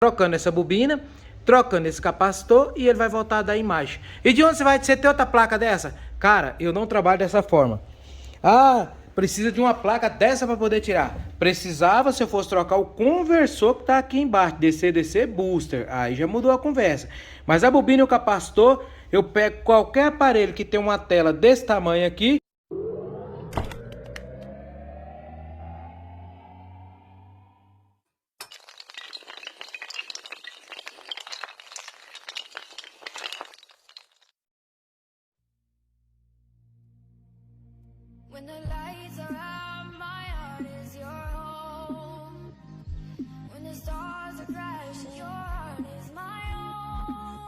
trocando essa bobina, trocando esse capacitor e ele vai voltar a dar imagem. E de onde você ter outra placa dessa? Cara, eu não trabalho dessa forma. Ah, precisa de uma placa dessa para poder tirar. Precisava se eu fosse trocar o conversor que está aqui embaixo, DC booster. Aí já mudou a conversa. Mas a bobina e o capacitor, eu pego qualquer aparelho que tem uma tela desse tamanho aqui. When the lights are out, my heart is your home. When the stars are crashing, your heart is my own.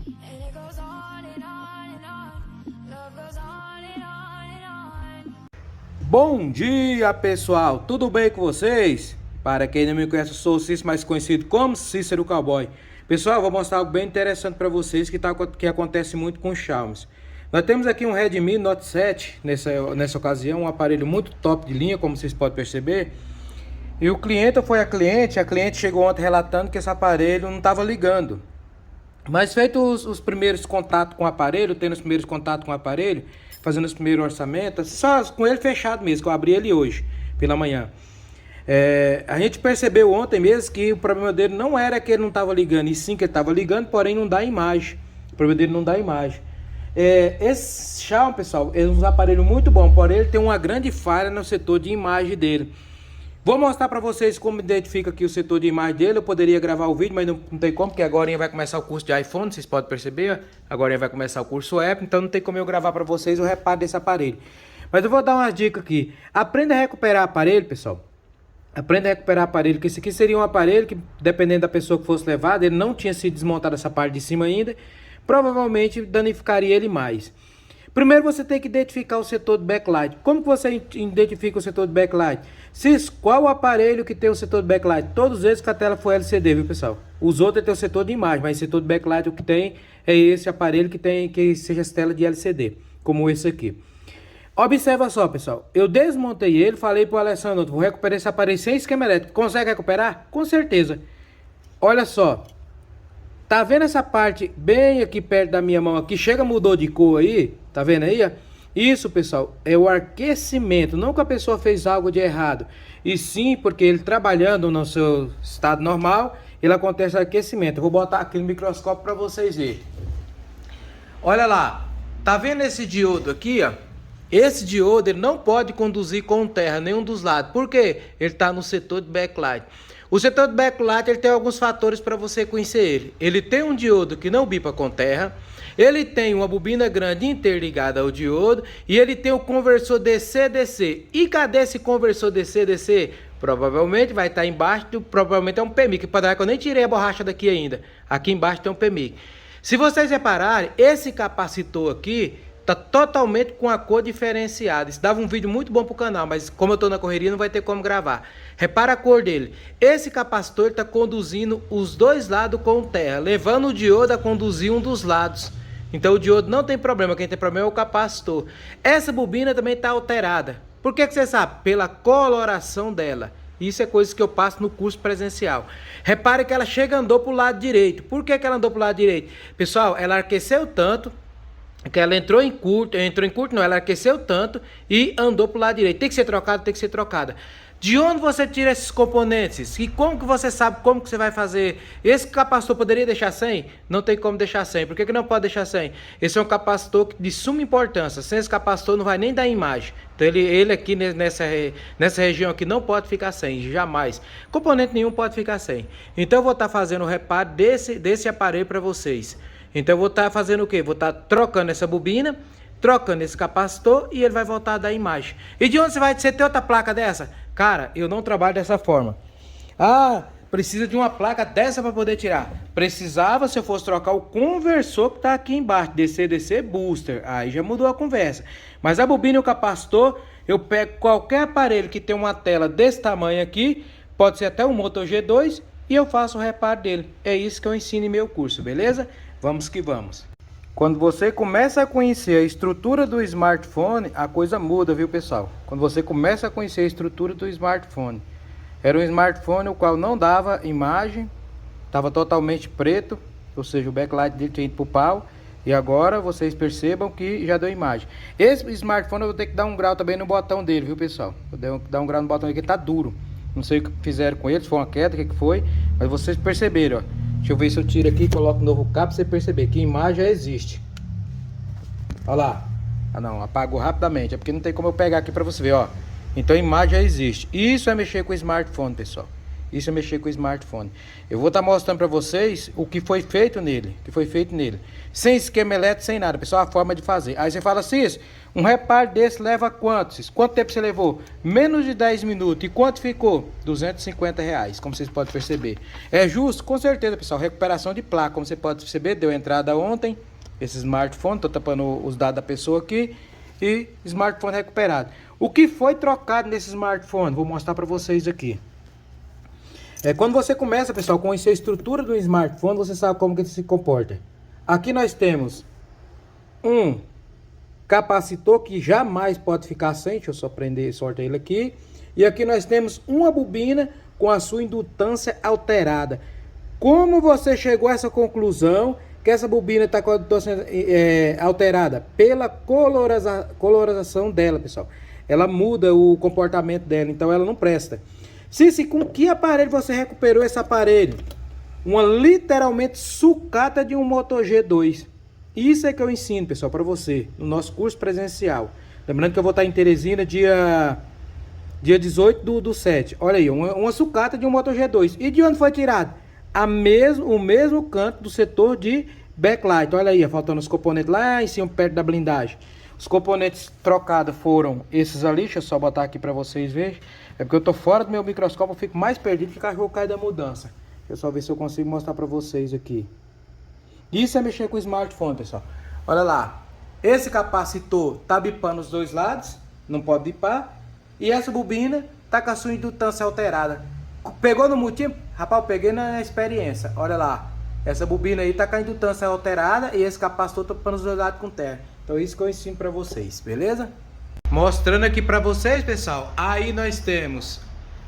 And it goes on and on and on. Love goes on and on and on. Bom dia, pessoal! Tudo bem com vocês? Para quem não me conhece, eu sou o Cícero, mais conhecido como Cícero Cowboy. Pessoal, eu vou mostrar algo bem interessante para vocês que acontece muito com o Xiaomi. Nós temos aqui um Redmi Note 7 nessa ocasião, um aparelho muito top de linha, como vocês podem perceber. E o cliente foi a cliente chegou ontem relatando que esse aparelho não estava ligando. Mas feitos os primeiros contatos com o aparelho, tendo os primeiros contatos com o aparelho, fazendo os primeiros orçamentos, só com ele fechado mesmo, que eu abri ele hoje, pela manhã. A gente percebeu ontem mesmo que o problema dele não era que ele não estava ligando, e sim que ele estava ligando, porém não dá imagem. O problema dele não dá imagem. Esse Xiaomi, pessoal, é um aparelho muito bom, porém ele tem uma grande falha no setor de imagem dele. Vou mostrar para vocês como identifica aqui o setor de imagem dele. Eu poderia gravar o vídeo, mas não tem como, porque agora vai começar o curso de iPhone, vocês podem perceber. Agora vai começar o curso Apple, então não tem como eu gravar para vocês o reparo desse aparelho. Mas eu vou dar uma dica aqui. Aprenda a recuperar aparelho, pessoal. Aprenda a recuperar aparelho, que esse aqui seria um aparelho que, dependendo da pessoa que fosse levado, ele não tinha sido desmontado essa parte de cima ainda. Provavelmente danificaria ele mais. Primeiro você tem que identificar o setor de backlight. Como que você identifica o setor de backlight? Qual o aparelho que tem o setor de backlight? Todos eles que a tela foi LCD, viu, pessoal? Os outros tem o setor de imagem, mas o setor de backlight o que tem é esse aparelho que seja as telas de LCD, como esse aqui. Observa só, pessoal. Eu desmontei ele, falei para o Alessandro, vou recuperar esse aparelho sem esquema elétrico. Consegue recuperar? Com certeza. Olha só. Tá vendo essa parte bem aqui perto da minha mão aqui? Chega, mudou de cor aí. Tá vendo aí, ó? Isso, pessoal, é o aquecimento. Não que a pessoa fez algo de errado. E sim, porque ele trabalhando no seu estado normal, ele acontece aquecimento. Eu vou botar aqui no microscópio para vocês verem. Olha lá. Tá vendo esse diodo aqui, ó? Esse diodo ele não pode conduzir com terra, nenhum dos lados. Por quê? Ele está no setor de backlight. O setor de backlight ele tem alguns fatores para você conhecer ele. Ele tem um diodo que não bipa com terra. Ele tem uma bobina grande interligada ao diodo. E ele tem o conversor DC-DC. E cadê esse conversor DC-DC? Provavelmente vai estar embaixo, provavelmente é um PMIC. Que eu nem tirei a borracha daqui ainda. Aqui embaixo tem um PMIC. Se vocês repararem, esse capacitor aqui tá totalmente com a cor diferenciada. Isso dava um vídeo muito bom pro canal, mas como eu tô na correria não vai ter como gravar. Repara a cor dele. Esse capacitor está conduzindo os dois lados com terra, levando o diodo a conduzir um dos lados. Então o diodo não tem problema, quem tem problema é o capacitor. Essa bobina também está alterada. Por que você sabe? Pela coloração dela. Isso é coisa que eu passo no curso presencial. Repare que ela chega andou pro lado direito. Por que ela andou pro lado direito? Pessoal, ela aqueceu tanto que ela entrou em curto não, ela aqueceu tanto e andou pro lado direito. Tem que ser trocada, tem que ser trocada. De onde você tira esses componentes? E como que você sabe como que você vai fazer? Esse capacitor poderia deixar sem? Não tem como deixar sem. Por que não pode deixar sem? Esse é um capacitor de suma importância. Sem esse capacitor não vai nem dar imagem. Então ele aqui nessa região aqui não pode ficar sem, jamais. Componente nenhum pode ficar sem. Então eu vou estar fazendo o reparo desse aparelho para vocês. Então eu vou estar fazendo o quê? Vou estar trocando essa bobina, trocando esse capacitor e ele vai voltar a dar imagem. E de onde você ter outra placa dessa? Cara, eu não trabalho dessa forma. Ah, precisa de uma placa dessa para poder tirar. Precisava se eu fosse trocar o conversor que está aqui embaixo, DC booster. Aí já mudou a conversa. Mas a bobina e o capacitor, eu pego qualquer aparelho que tem uma tela desse tamanho aqui, pode ser até um Moto G2, e eu faço o reparo dele. É isso que eu ensino em meu curso, beleza? Vamos que vamos. Quando você começa a conhecer a estrutura do smartphone, a coisa muda, viu, pessoal? Quando você começa a conhecer a estrutura do smartphone. Era um smartphone o qual não dava imagem, estava totalmente preto, ou seja, o backlight dele tinha ido pro pau. E agora vocês percebam que já deu imagem. Esse smartphone eu vou ter que dar um grau também no botão dele, viu, pessoal? Vou dar um grau no botão dele, que ele tá duro. Não sei o que fizeram com ele, se foi uma queda, o que foi. Mas vocês perceberam, ó. Deixa eu ver se eu tiro aqui e coloco um novo cabo pra você perceber que imagem já existe. Olha lá. Ah não, apagou rapidamente. É porque não tem como eu pegar aqui pra você ver, ó. Então a imagem já existe. Isso é mexer com o smartphone, pessoal. Isso é mexer com o smartphone. Eu vou estar mostrando para vocês o que foi feito nele. Sem esquema elétrico, sem nada, pessoal. A forma de fazer. Aí você fala assim, um reparo desse leva quanto? Quanto tempo você levou? Menos de 10 minutos. E quanto ficou? R$ 250, como vocês podem perceber. É justo? Com certeza, pessoal. Recuperação de placa, como você pode perceber. Deu entrada ontem. Esse smartphone, tô tapando os dados da pessoa aqui. E smartphone recuperado. O que foi trocado nesse smartphone? Vou mostrar para vocês aqui. Quando você começa, pessoal, a conhecer a estrutura do smartphone, você sabe como que ele se comporta. Aqui nós temos um capacitor que jamais pode ficar sem. Deixa eu só prender, sortear ele aqui. E aqui nós temos uma bobina com a sua indutância alterada. Como você chegou a essa conclusão que essa bobina está com a indutância alterada? Pela colorização dela, pessoal. Ela muda o comportamento dela, então ela não presta. Com que aparelho você recuperou esse aparelho? Uma literalmente sucata de um Moto G2. Isso é que eu ensino, pessoal, para você, no nosso curso presencial. Lembrando que eu vou estar em Teresina dia 18 do 7. Olha aí, uma sucata de um Moto G2. E de onde foi tirado? O mesmo canto do setor de backlight. Olha aí, faltando os componentes lá em cima, perto da blindagem. Os componentes trocados foram esses ali. Deixa eu só botar aqui para vocês verem. É porque eu tô fora do meu microscópio, eu fico mais perdido que o cachorro cai da mudança. Deixa eu só ver se eu consigo mostrar para vocês aqui. Isso é mexer com o smartphone, pessoal. Olha lá. Esse capacitor tá bipando os dois lados. Não pode bipar. E essa bobina tá com a sua indutância alterada. Pegou no multímetro? Rapaz, eu peguei na experiência. Olha lá. Essa bobina aí tá com a indutância alterada. E esse capacitor tá bipando os dois lados com terra. Então é isso que eu ensino para vocês, beleza? Mostrando aqui para vocês, pessoal, aí nós temos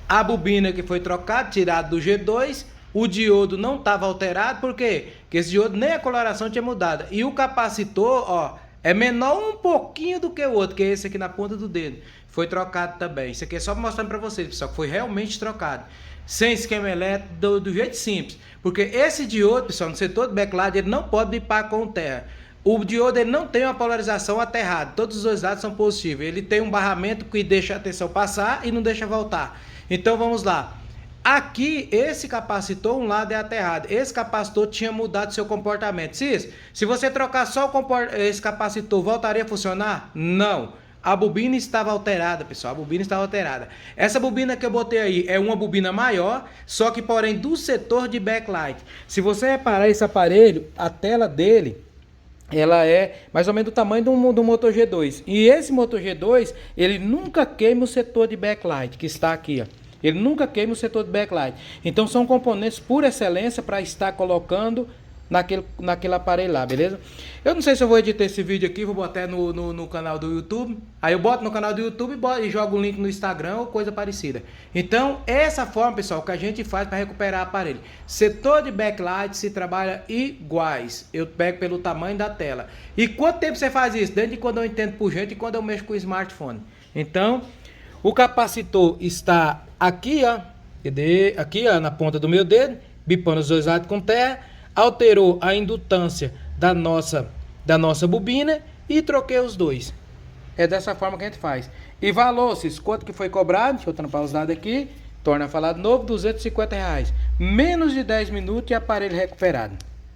a bobina que foi trocada, tirada do G2, o diodo não estava alterado, por quê? Porque esse diodo nem a coloração tinha mudado, e o capacitor, ó, é menor um pouquinho do que o outro, que é esse aqui na ponta do dedo, foi trocado também. Isso aqui é só mostrando para vocês, pessoal, que foi realmente trocado, sem esquema elétrico, do jeito simples, porque esse diodo, pessoal, no setor do backlight, ele não pode bipar com terra. O diodo ele não tem uma polarização aterrada, todos os dois lados são positivos. Ele tem um barramento que deixa a tensão passar e não deixa voltar. Então vamos lá. Aqui, esse capacitor, um lado é aterrado. Esse capacitor tinha mudado seu comportamento. Se você trocar só esse capacitor, voltaria a funcionar? Não. A bobina estava alterada, pessoal. A bobina estava alterada. Essa bobina que eu botei aí é uma bobina maior, só que porém do setor de backlight. Se você reparar esse aparelho, a tela dele, ela é mais ou menos do tamanho do Moto G2. E esse Moto G2, ele nunca queima o setor de backlight, que está aqui, ó. Ele nunca queima o setor de backlight. Então são componentes por excelência para estar colocando naquele aparelho lá, beleza? Eu não sei se eu vou editar esse vídeo aqui, vou botar no canal do YouTube. Aí eu boto no canal do YouTube e jogo o link no Instagram ou coisa parecida. Então, essa forma, pessoal, que a gente faz para recuperar aparelho. Setor de backlight se trabalha iguais. Eu pego pelo tamanho da tela. E quanto tempo você faz isso? Desde quando eu entendo por gente e quando eu mexo com o smartphone. Então, o capacitor está aqui, ó. Aqui, ó, na ponta do meu dedo, bipando os dois lados com terra. Alterou a indutância da nossa bobina e troquei os dois. É dessa forma que a gente faz. E valor, quanto que foi cobrado? Deixa eu tampar os dados aqui. Torna a falar de novo, R$ 250. Menos de 10 minutos e aparelho recuperado.